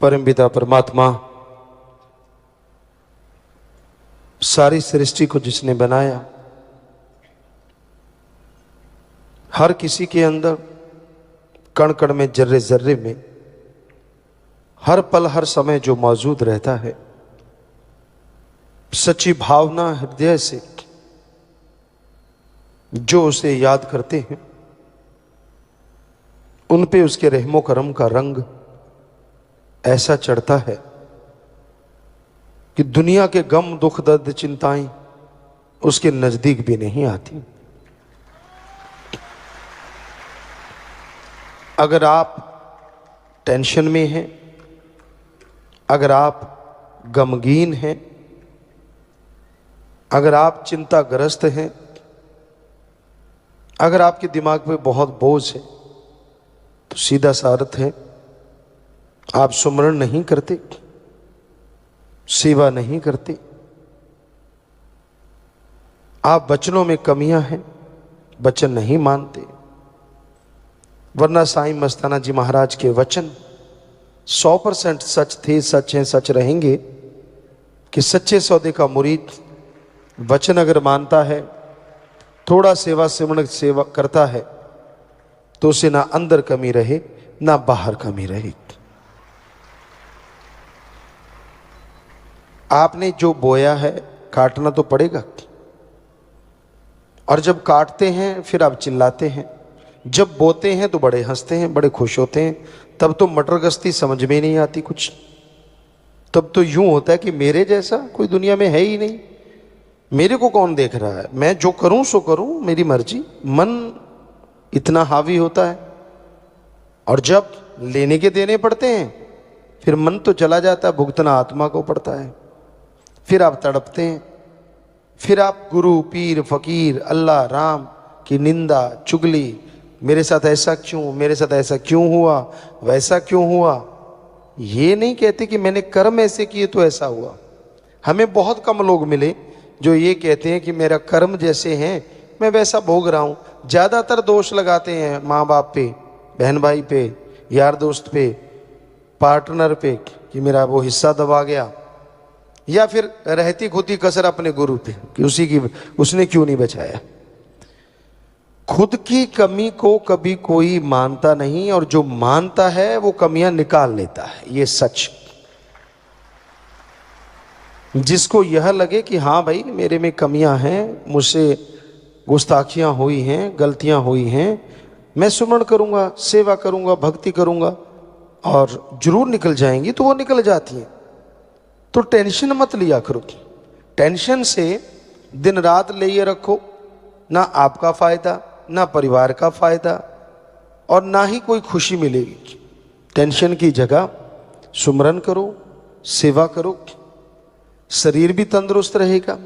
परम पिता परमात्मा सारी सृष्टि को जिसने बनाया, हर किसी के अंदर कण कण में, जर्रे जर्रे में, हर पल हर समय जो मौजूद रहता है, सच्ची भावना हृदय से जो उसे याद करते हैं, उन पे उसके रहमो करम का रंग ऐसा चढ़ता है कि दुनिया के गम दुख दर्द चिंताएं उसके नजदीक भी नहीं आती। अगर आप टेंशन में हैं, अगर आप गमगीन हैं, अगर आप चिंताग्रस्त हैं, अगर आपके दिमाग पे बहुत बोझ है, तो सीधा सा अर्थ है आप सुमरण नहीं करते, सेवा नहीं करते, आप वचनों में कमियां हैं, वचन नहीं मानते। वरना साईं मस्ताना जी महाराज के वचन 100% सच थे, सच हैं, सच रहेंगे कि सच्चे सौदे का मुरीद वचन अगर मानता है, थोड़ा सेवा सिमरण सेवा करता है, तो उसे ना अंदर कमी रहे ना बाहर कमी रहे। आपने जो बोया है काटना तो पड़ेगा, और जब काटते हैं फिर आप चिल्लाते हैं, जब बोते हैं तो बड़े हंसते हैं, बड़े खुश होते हैं। तब तो मटर गश्ती समझ में नहीं आती कुछ। तब तो यूं होता है कि मेरे जैसा कोई दुनिया में है ही नहीं, मेरे को कौन देख रहा है, मैं जो करूं सो करूं, मेरी मर्जी। मन इतना हावी होता है, और जब लेने के देने पड़ते हैं फिर मन तो चला जाता है, भुगतना आत्मा को पड़ता है। फिर आप तड़पते हैं, फिर आप गुरु पीर फकीर अल्लाह राम की निंदा चुगली, मेरे साथ ऐसा क्यों, मेरे साथ ऐसा क्यों हुआ, वैसा क्यों हुआ। ये नहीं कहते कि मैंने कर्म ऐसे किए तो ऐसा हुआ। हमें बहुत कम लोग मिले जो ये कहते हैं कि मेरा कर्म जैसे हैं मैं वैसा भोग रहा हूँ। ज़्यादातर दोष लगाते हैं माँ बाप पे, बहन भाई पे, यार दोस्त पे, पार्टनर पे कि मेरा वो हिस्सा दबा गया, या फिर रहती खुदी कसर अपने गुरु पे कि उसने क्यों नहीं बचाया। खुद की कमी को कभी कोई मानता नहीं, और जो मानता है वो कमियां निकाल लेता है। ये सच। जिसको यह लगे कि हाँ भाई मेरे में कमियां हैं, मुझसे गुस्ताखियां हुई हैं, गलतियां हुई हैं, मैं सुमरण करूंगा, सेवा करूंगा, भक्ति करूंगा और जरूर निकल जाएंगी, तो वो निकल जाती हैं। तो टेंशन मत लिया करो। टेंशन से दिन रात ले रखो, ना आपका फायदा, ना परिवार का फायदा, और ना ही कोई खुशी मिलेगी। टेंशन की जगह सुमरन करो, सेवा करो, शरीर भी तंदुरुस्त रहेगा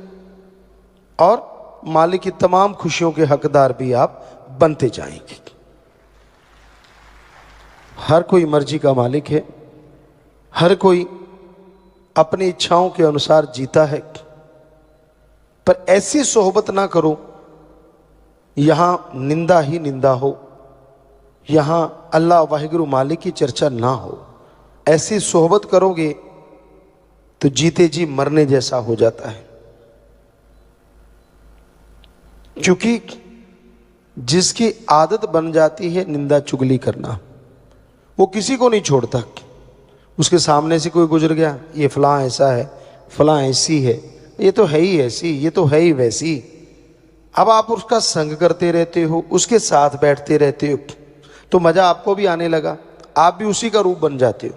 और मालिक की तमाम खुशियों के हकदार भी आप बनते जाएंगे। हर कोई मर्जी का मालिक है, हर कोई अपनी इच्छाओं के अनुसार जीता है, पर ऐसी सोहबत ना करो यहां निंदा ही निंदा हो, यहां अल्लाह वाहिगुरु मालिक की चर्चा ना हो। ऐसी सोहबत करोगे तो जीते जी मरने जैसा हो जाता है। क्योंकि जिसकी आदत बन जाती है निंदा चुगली करना, वो किसी को नहीं छोड़ता। उसके सामने से कोई गुजर गया, ये फलां ऐसा है, फलां ऐसी है, ये तो है ही ऐसी, ये तो है ही वैसी। अब आप उसका संग करते रहते हो, उसके साथ बैठते रहते हो, तो मजा आपको भी आने लगा, आप भी उसी का रूप बन जाते हो।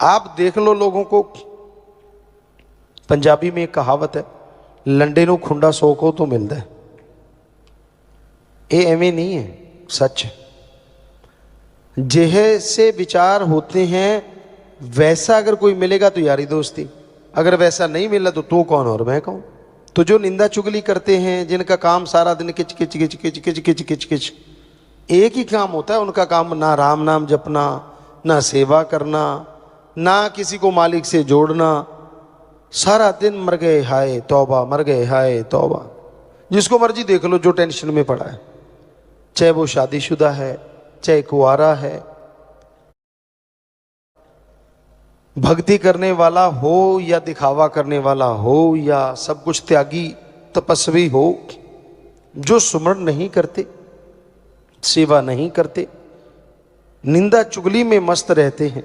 आप देख लो लोगों को। पंजाबी में एक कहावत है, लंडे नूं खुंडा सौ को तो मिलता है। ये एवं नहीं है, सच है। जैसे विचार होते हैं वैसा अगर कोई मिलेगा तो यारी दोस्ती, अगर वैसा नहीं मिला तो तू कौन और मैं कौन। तो जो निंदा चुगली करते हैं, जिनका काम सारा दिन किच किच किच किच किच किच किच किच, एक ही काम होता है उनका काम, ना राम नाम जपना, ना सेवा करना, ना किसी को मालिक से जोड़ना। सारा दिन मर गए हाय तौबा, मर गए हाय तौबा। जिसको मर्जी देख लो जो टेंशन में पड़ा है, चाहे वो शादीशुदा है, चाहे कुंवारा है, भक्ति करने वाला हो या दिखावा करने वाला हो या सब कुछ त्यागी तपस्वी हो, जो सुमरण नहीं करते, सेवा नहीं करते, निंदा चुगली में मस्त रहते हैं,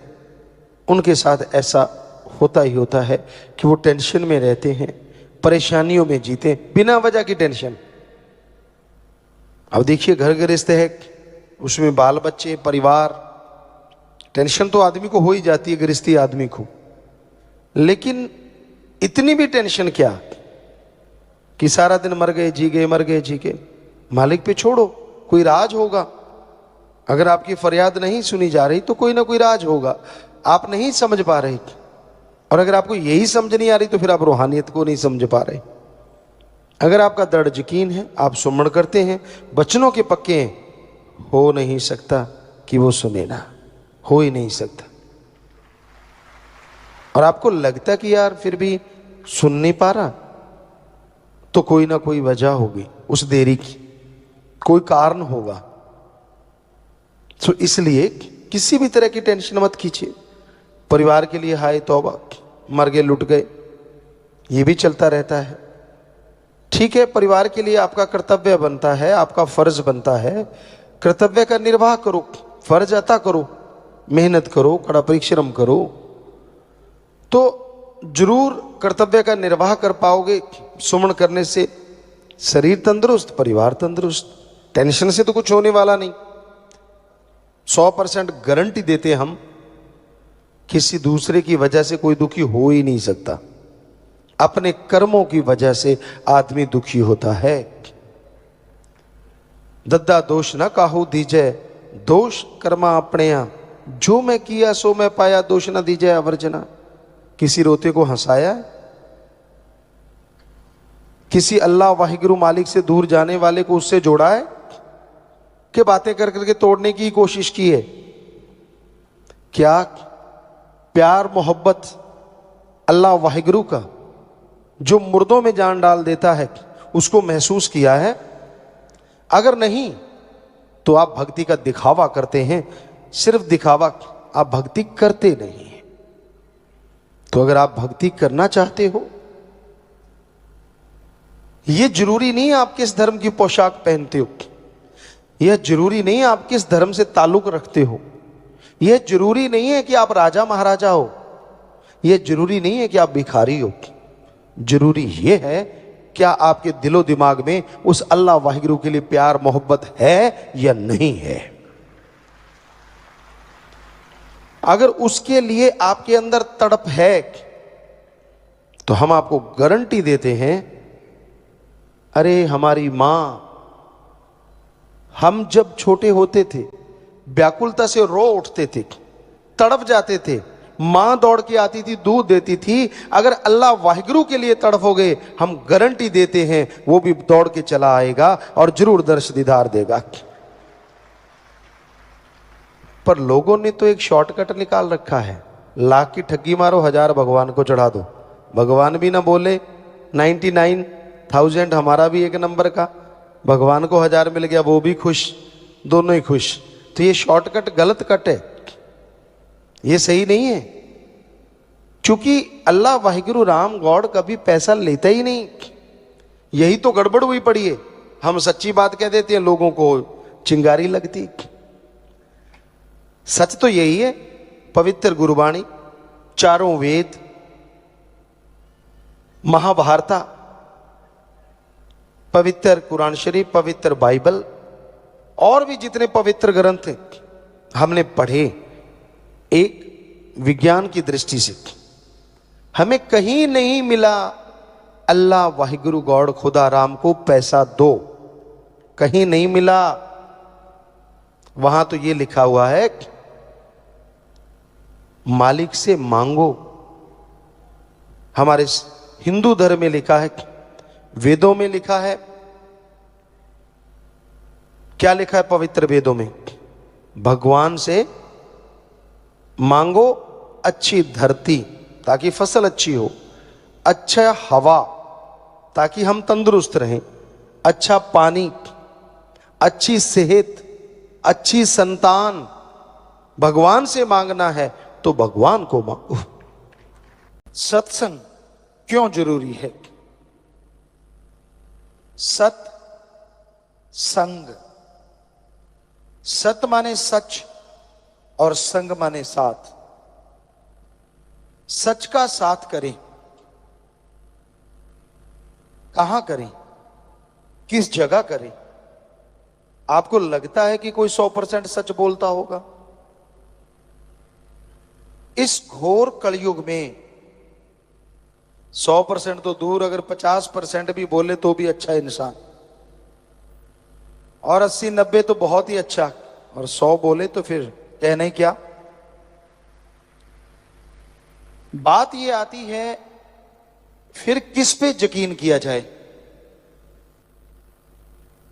उनके साथ ऐसा होता ही होता है कि वो टेंशन में रहते हैं, परेशानियों में जीते, बिना वजह की टेंशन। अब देखिए घर गृहस्थ है, उसमें बाल बच्चे, परिवार, टेंशन तो आदमी को हो ही जाती है, गृहस्थी आदमी को। लेकिन इतनी भी टेंशन क्या कि सारा दिन मर गए जी गए, मर गए जी गए। मालिक पे छोड़ो, कोई राज होगा। अगर आपकी फरियाद नहीं सुनी जा रही तो कोई ना कोई राज होगा, आप नहीं समझ पा रहे। और अगर आपको यही समझ नहीं आ रही तो फिर आप रूहानियत को नहीं समझ पा रहे। अगर आपका दृढ़ यकीन है, आप सुमरण करते हैं, वचनों के पक्के हैं, हो नहीं सकता कि वो सुने ना, हो ही नहीं सकता। और आपको लगता कि यार फिर भी सुन नहीं पा रहा, तो कोई ना कोई वजह होगी उस देरी की, कोई कारण होगा। तो इसलिए किसी भी तरह की टेंशन मत कीजिए। परिवार के लिए हाय तौबा, मर गए लुट गए, ये भी चलता रहता है। ठीक है, परिवार के लिए आपका कर्तव्य बनता है, आपका फर्ज बनता है, कर्तव्य का निर्वाह करो, फर्ज अता करो, मेहनत करो, कड़ा परिश्रम करो, तो जरूर कर्तव्य का निर्वाह कर पाओगे। सुमन करने से शरीर तंदुरुस्त, परिवार तंदुरुस्त, टेंशन से तो कुछ होने वाला नहीं। 100% गारंटी देते हम, किसी दूसरे की वजह से कोई दुखी हो ही नहीं सकता। अपने कर्मों की वजह से आदमी दुखी होता है। दद्दा दोष न काहू दीजै, दोष कर्मा अपने यहाँ, जो मैं किया सो मैं पाया, दोष न दीजै अवर्जना। किसी रोते को हंसाया है? किसी अल्लाह वाहिगुरु मालिक से दूर जाने वाले को उससे जोड़ा है कि बातें कर करके तोड़ने की कोशिश की है? क्या प्यार मोहब्बत अल्लाह वाहिगुरु का जो मुर्दों में जान डाल देता है उसको महसूस किया है? अगर नहीं तो आप भक्ति का दिखावा करते हैं, सिर्फ दिखावा, आप भक्ति करते नहीं हैं। तो अगर आप भक्ति करना चाहते हो, यह जरूरी नहीं आप किस धर्म की पोशाक पहनते हो, यह जरूरी नहीं आप किस धर्म से ताल्लुक रखते हो, यह जरूरी नहीं है कि आप राजा महाराजा हो, यह जरूरी नहीं है कि आप भिखारी हो। जरूरी यह है क्या आपके दिलो दिमाग में उस अल्लाह वाहिगुरु के लिए प्यार मोहब्बत है या नहीं है। अगर उसके लिए आपके अंदर तड़प है तो हम आपको गारंटी देते हैं, अरे हमारी मां, हम जब छोटे होते थे व्याकुलता से रो उठते थे, तड़प जाते थे, मां दौड़ के आती थी, दूध देती थी। अगर अल्लाह वाहिगुरु के लिए तड़पोगे, हम गारंटी देते हैं वो भी दौड़ के चला आएगा और जरूर दर्श दीदार देगा। पर लोगों ने तो एक शॉर्टकट निकाल रखा है, लाख की ठगी मारो, 1000 भगवान को चढ़ा दो। भगवान भी ना बोले, 99,000 हमारा भी एक नंबर का, भगवान को 1000 मिल गया, वो भी खुश, दोनों ही खुश। तो ये शॉर्टकट गलत कट है, ये सही नहीं है। क्योंकि अल्लाह वाहिगुरु राम गॉड कभी पैसा लेता ही नहीं, यही तो गड़बड़ हुई पड़ी है। हम सच्ची बात कह देते हैं, लोगों को चिंगारी लगती। सच तो यही है, पवित्र गुरुबाणी, चारों वेद, महाभारता, पवित्र कुरान शरीफ, पवित्र बाइबल और भी जितने पवित्र ग्रंथ हमने पढ़े, एक विज्ञान की दृष्टि से हमें कहीं नहीं मिला अल्लाह वाहिगुरु गॉड खुदा राम को पैसा दो, कहीं नहीं मिला। वहां तो ये लिखा हुआ है मालिक से मांगो। हमारे हिंदू धर्म में लिखा है, वेदों में लिखा है, क्या लिखा है पवित्र वेदों में? भगवान से मांगो अच्छी धरती ताकि फसल अच्छी हो, अच्छा हवा ताकि हम तंदुरुस्त रहें, अच्छा पानी, अच्छी सेहत, अच्छी संतान। भगवान से मांगना है तो भगवान को मांगो। सत्संग क्यों जरूरी है? सत संग, सत माने सच और संग माने साथ। सच का साथ करें, कहां करें, किस जगह करें? आपको लगता है कि कोई 100% सच बोलता होगा? इस घोर कलयुग में 100% तो दूर, अगर 50% भी बोले तो भी अच्छा इंसान, और 80-90 तो बहुत ही अच्छा, और 100 बोले तो फिर कहने क्या। बात ये आती है फिर किस पे यकीन किया जाए?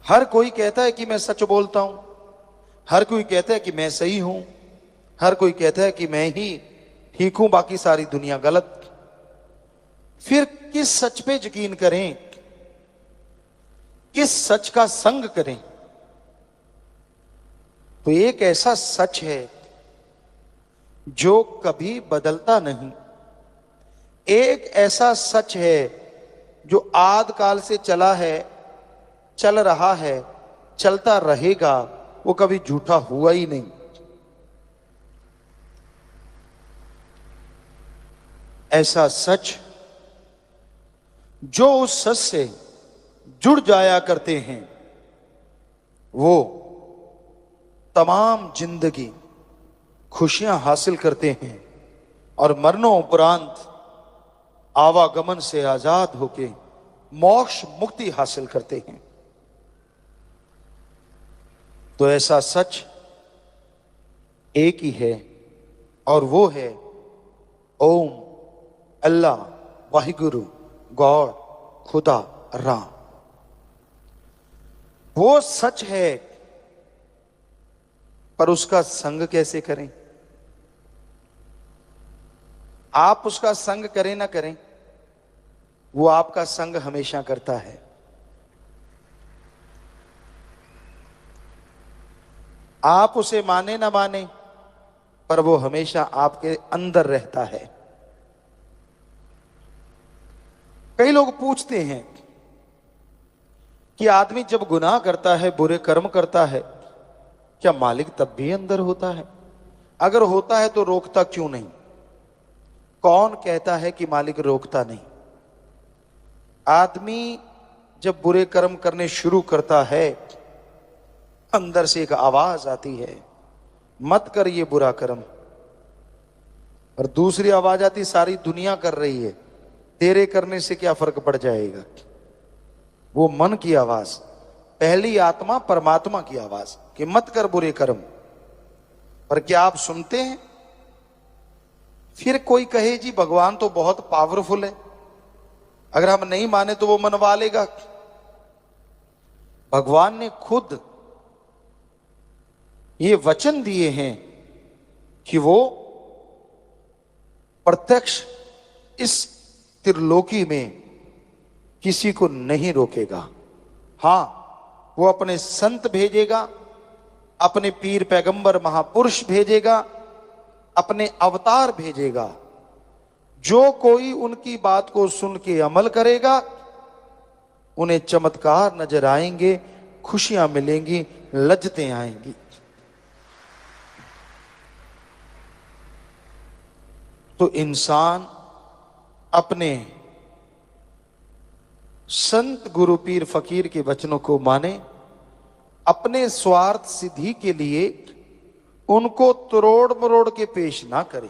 हर कोई कहता है कि मैं सच बोलता हूं, हर कोई कहता है कि मैं सही हूं, हर कोई कहता है कि मैं ही ठीक हूं, बाकी सारी दुनिया गलत। फिर किस सच पे यकीन करें, किस सच का संग करें? तो एक ऐसा सच है जो कभी बदलता नहीं, एक ऐसा सच है जो आद काल से चला है, चल रहा है, चलता रहेगा, वो कभी झूठा हुआ ही नहीं। ऐसा सच जो उस सच से जुड़ जाया करते हैं, वो तमाम जिंदगी खुशियां हासिल करते हैं और मरणों उपरांत आवागमन से आजाद होके मोक्ष मुक्ति हासिल करते हैं। तो ऐसा सच एक ही है, और वो है ओम, अल्लाह, वाहिगुरु, गॉड, खुदा, राम। वो सच है, पर उसका संग कैसे करें? आप उसका संग करें ना करें, वो आपका संग हमेशा करता है। आप उसे माने ना माने, पर वो हमेशा आपके अंदर रहता है। कई लोग पूछते हैं कि आदमी जब गुनाह करता है, बुरे कर्म करता है, क्या मालिक तब भी अंदर होता है? अगर होता है तो रोकता क्यों नहीं? कौन कहता है कि मालिक रोकता नहीं? आदमी जब बुरे कर्म करने शुरू करता है, अंदर से एक आवाज आती है, मत कर ये बुरा कर्म। और दूसरी आवाज आती, सारी दुनिया कर रही है, तेरे करने से क्या फर्क पड़ जाएगा? वो मन की आवाज। पहली आत्मा परमात्मा की आवाज कि मत कर बुरे कर्म। पर क्या आप सुनते हैं? फिर कोई कहे जी भगवान तो बहुत पावरफुल है, अगर हम नहीं माने तो वो मनवा लेगा। भगवान ने खुद ये वचन दिए हैं कि वो प्रत्यक्ष इस त्रिलोकी में किसी को नहीं रोकेगा। हां, वो अपने संत भेजेगा, अपने पीर पैगंबर महापुरुष भेजेगा, अपने अवतार भेजेगा। जो कोई उनकी बात को सुन के अमल करेगा, उन्हें चमत्कार नजर आएंगे, खुशियां मिलेंगी, लज्जतें आएंगी। तो इंसान अपने संत गुरु पीर फकीर के वचनों को माने, अपने स्वार्थ सिद्धि के लिए उनको तोड़ मरोड़ के पेश ना करे।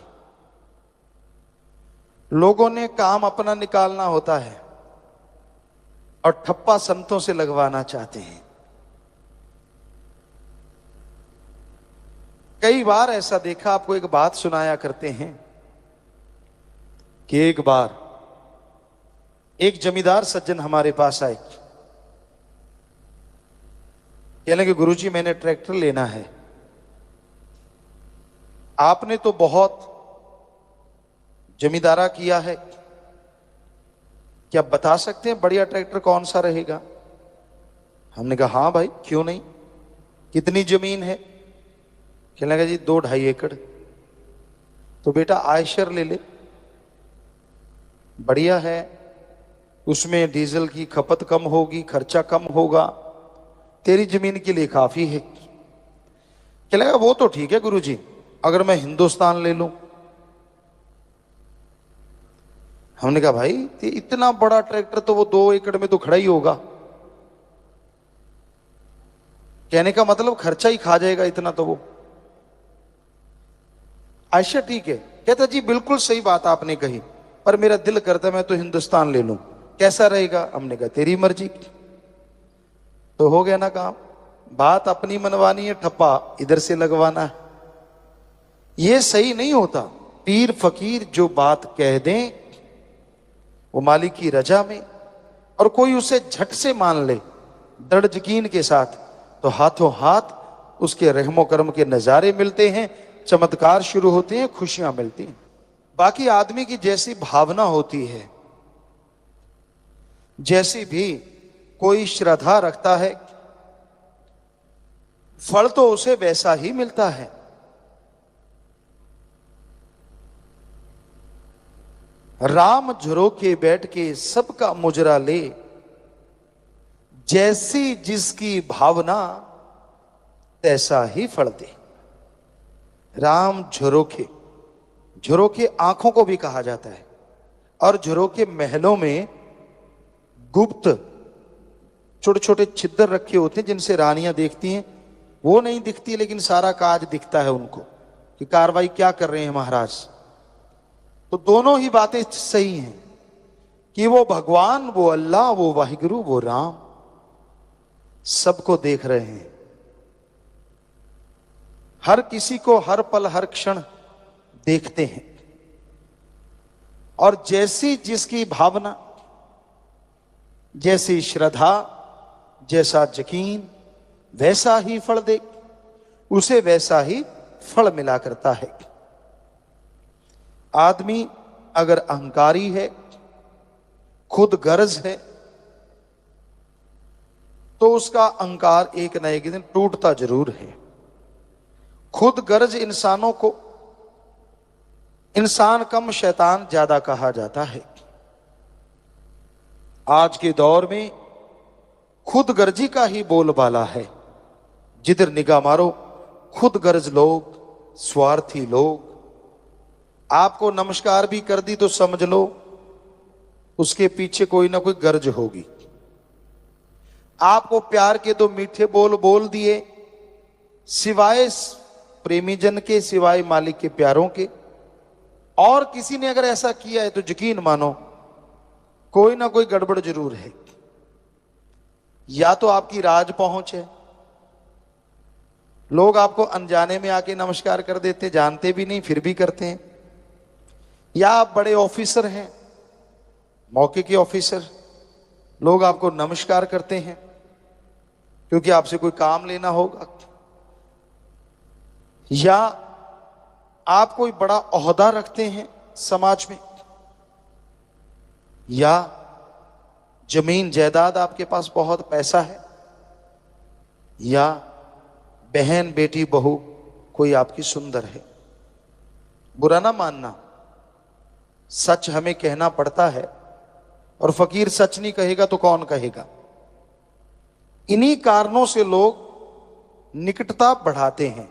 लोगों ने काम अपना निकालना होता है और ठप्पा संतों से लगवाना चाहते हैं। कई बार ऐसा देखा, आपको एक बात सुनाया करते हैं कि एक बार एक जमींदार सज्जन हमारे पास आए, कहने लगे गुरुजी मैंने ट्रैक्टर लेना है, आपने तो बहुत जमींदारा किया है, क्या बता सकते हैं बढ़िया ट्रैक्टर कौन सा रहेगा? हमने कहा हाँ भाई क्यों नहीं, कितनी जमीन है? कहने लगा जी 2-2.5 एकड़। तो बेटा आयशर ले ले। बढ़िया है, उसमें डीजल की खपत कम होगी, खर्चा कम होगा, तेरी जमीन के लिए काफी है। क्या लगा वो तो ठीक है गुरुजी, अगर मैं हिंदुस्तान ले लूं। हमने कहा भाई इतना बड़ा ट्रैक्टर तो वो 2 एकड़ में तो खड़ा ही होगा। कहने का मतलब खर्चा ही खा जाएगा इतना तो वो। अच्छा ठीक है, कहता जी बिल्कुल सही बात आपने कही, पर मेरा दिल करता मैं तो हिंदुस्तान ले लूं, कैसा रहेगा। हमने कहा तेरी मर्जी। तो हो गया ना काम, बात अपनी मनवानी है, ठप्पा इधर से लगवाना है। ये सही नहीं होता। पीर फकीर जो बात कह दें वो मालिक की रजा में, और कोई उसे झट से मान ले दृढ़ यकीन के साथ, तो हाथों हाथ उसके रहमो करम के नजारे मिलते हैं, चमत्कार शुरू होते हैं, खुशियां मिलती हैं। बाकी आदमी की जैसी भावना होती है, जैसी भी कोई श्रद्धा रखता है, फल तो उसे वैसा ही मिलता है। राम झरोके बैठ के सबका मुजरा ले, जैसी जिसकी भावना तैसा ही फल दे। राम झरोखे, झरोखे आंखों को भी कहा जाता है, और झरोखे महलों में गुप्त छोटे छोटे छिद्र रखे होते हैं जिनसे रानियां देखती हैं। वो नहीं दिखती लेकिन सारा काज दिखता है उनको कि कार्रवाई क्या कर रहे हैं महाराज। तो दोनों ही बातें सही हैं कि वो भगवान, वो अल्लाह, वो वाहिगुरु, वो राम सबको देख रहे हैं, हर किसी को हर पल हर क्षण देखते हैं, और जैसी जिसकी भावना, जैसी श्रद्धा, जैसा यकीन, वैसा ही फल दे, उसे वैसा ही फल मिला करता है। आदमी अगर अहंकारी है, खुद गर्ज है, तो उसका अहंकार एक न एक दिन टूटता जरूर है। खुद गर्ज इंसानों को इंसान कम शैतान ज्यादा कहा जाता है। आज के दौर में खुद गर्जी का ही बोलबाला है। जिधर निगाह मारो खुद गर्ज लोग, स्वार्थी लोग। आपको नमस्कार भी कर दी तो समझ लो उसके पीछे कोई ना कोई गर्ज होगी। आपको प्यार के 2 मीठे बोल बोल दिए, सिवाय प्रेमी जन के, सिवाय मालिक के प्यारों के, और किसी ने अगर ऐसा किया है तो यकीन मानो कोई ना कोई गड़बड़ जरूर है। या तो आपकी राज पहुंच है, लोग आपको अनजाने में आके नमस्कार कर देते, जानते भी नहीं फिर भी करते हैं। या आप बड़े ऑफिसर हैं, मौके के ऑफिसर, लोग आपको नमस्कार करते हैं क्योंकि आपसे कोई काम लेना होगा। या आप कोई बड़ा ओहदा रखते हैं समाज में, या जमीन जायदाद आपके पास बहुत पैसा है, या बहन बेटी बहू कोई आपकी सुंदर है। बुरा ना मानना, सच हमें कहना पड़ता है, और फकीर सच नहीं कहेगा तो कौन कहेगा। इन्हीं कारणों से लोग निकटता बढ़ाते हैं,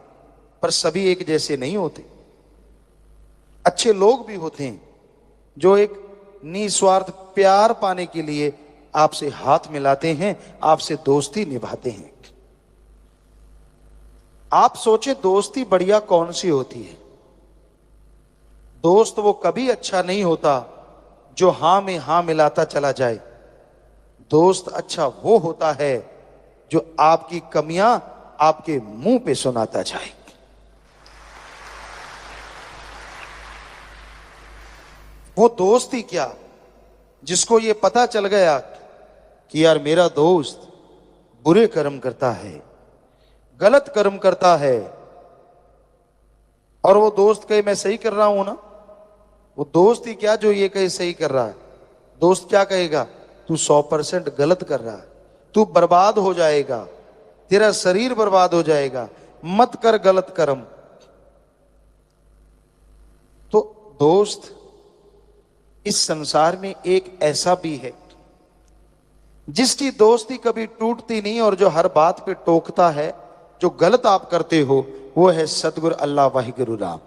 पर सभी एक जैसे नहीं होते। अच्छे लोग भी होते हैं जो एक निस्वार्थ प्यार पाने के लिए आपसे हाथ मिलाते हैं, आपसे दोस्ती निभाते हैं। आप सोचे दोस्ती बढ़िया कौन सी होती है। दोस्त वो कभी अच्छा नहीं होता जो हां में हां मिलाता चला जाए। दोस्त अच्छा वो होता है जो आपकी कमियां आपके मुंह पे सुनाता जाए। वो दोस्त ही क्या जिसको ये पता चल गया कि यार मेरा दोस्त बुरे कर्म करता है, गलत कर्म करता है, और वो दोस्त कहे मैं सही कर रहा हूं ना। वो दोस्त ही क्या जो ये कहे सही कर रहा है। दोस्त क्या कहेगा, तू 100% गलत कर रहा है, तू बर्बाद हो जाएगा, तेरा शरीर बर्बाद हो जाएगा, मत कर गलत कर्म। तो दोस्त इस संसार में एक ऐसा भी है जिसकी दोस्ती कभी टूटती नहीं और जो हर बात पे टोकता है, जो गलत आप करते हो, वो है सतगुरु अल्लाह वाहिगुरु राम।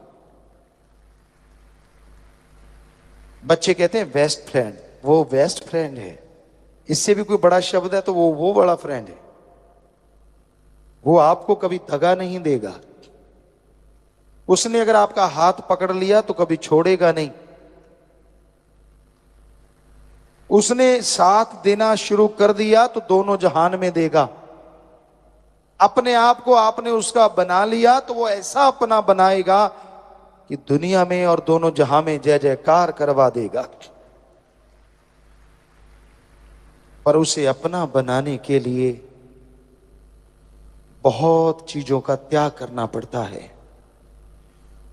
बच्चे कहते हैं बेस्ट फ्रेंड, वो बेस्ट फ्रेंड है। इससे भी कोई बड़ा शब्द है तो वो बड़ा फ्रेंड है। वो आपको कभी दगा नहीं देगा। उसने अगर आपका हाथ पकड़ लिया तो कभी छोड़ेगा नहीं। उसने साथ देना शुरू कर दिया तो दोनों जहान में देगा। अपने आप को आपने उसका बना लिया तो वो ऐसा अपना बनाएगा कि दुनिया में और दोनों जहां में जय जयकार करवा देगा। पर उसे अपना बनाने के लिए बहुत चीजों का त्याग करना पड़ता है।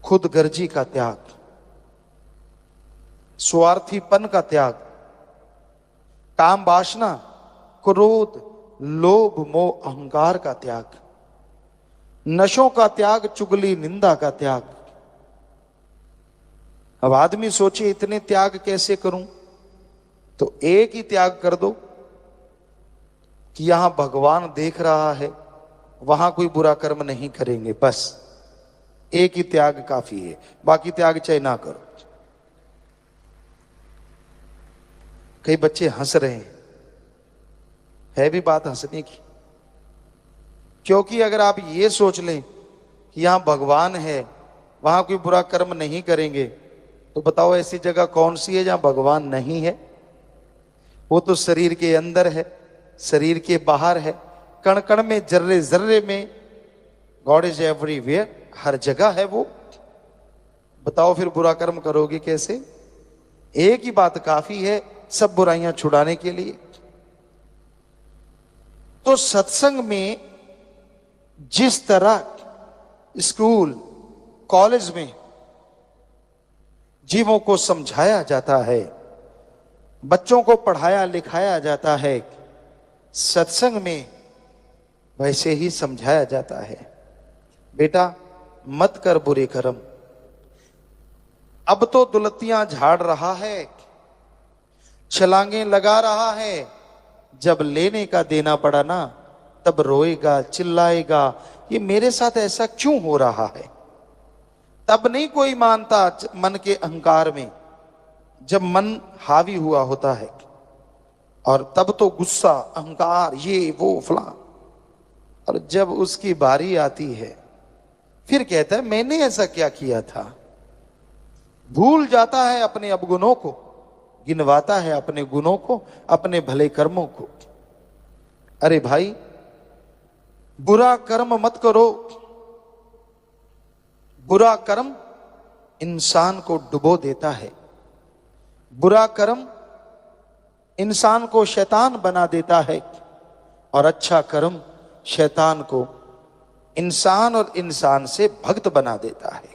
खुद गर्जी का त्याग, स्वार्थीपन का त्याग, काम वासना, क्रोध, लोभ, मोह, अहंकार का त्याग, नशों का त्याग, चुगली निंदा का त्याग। अब आदमी सोचे इतने त्याग कैसे करूं, तो एक ही त्याग कर दो कि यहां भगवान देख रहा है, वहां कोई बुरा कर्म नहीं करेंगे। बस एक ही त्याग काफी है, बाकी त्याग चाहे ना करो। कई बच्चे हंस रहे हैं, है भी बात हंसने की, क्योंकि अगर आप ये सोच लें कि यहां भगवान है, वहां कोई बुरा कर्म नहीं करेंगे, तो बताओ ऐसी जगह कौन सी है जहां भगवान नहीं है? वो तो शरीर के अंदर है, शरीर के बाहर है, कण कण में, जर्रे जर्रे में। गॉड इज एवरीवेयर, हर जगह है वो। बताओ फिर बुरा कर्म करोगे कैसे? एक ही बात काफी है सब बुराइयां छुड़ाने के लिए। तो सत्संग में जिस तरह स्कूल कॉलेज में जीवों को समझाया जाता है, बच्चों को पढ़ाया लिखाया जाता है, सत्संग में वैसे ही समझाया जाता है। बेटा मत कर बुरे कर्म। अब तो दुलतियां झाड़ रहा है, छलांगे लगा रहा है। जब लेने का देना पड़ा ना, तब रोएगा, चिल्लाएगा, ये मेरे साथ ऐसा क्यों हो रहा है। तब नहीं कोई मानता मन के अहंकार में, जब मन हावी हुआ होता है, और तब तो गुस्सा, अहंकार, ये वो फलां। और जब उसकी बारी आती है फिर कहता है मैंने ऐसा क्या किया था। भूल जाता है अपने अवगुणों को, गिनवाता है अपने गुणों को, अपने भले कर्मों को। अरे भाई, बुरा कर्म मत करो। बुरा कर्म इंसान को डुबो देता है। बुरा कर्म इंसान को शैतान बना देता है, और अच्छा कर्म शैतान को इंसान और इंसान से भक्त बना देता है।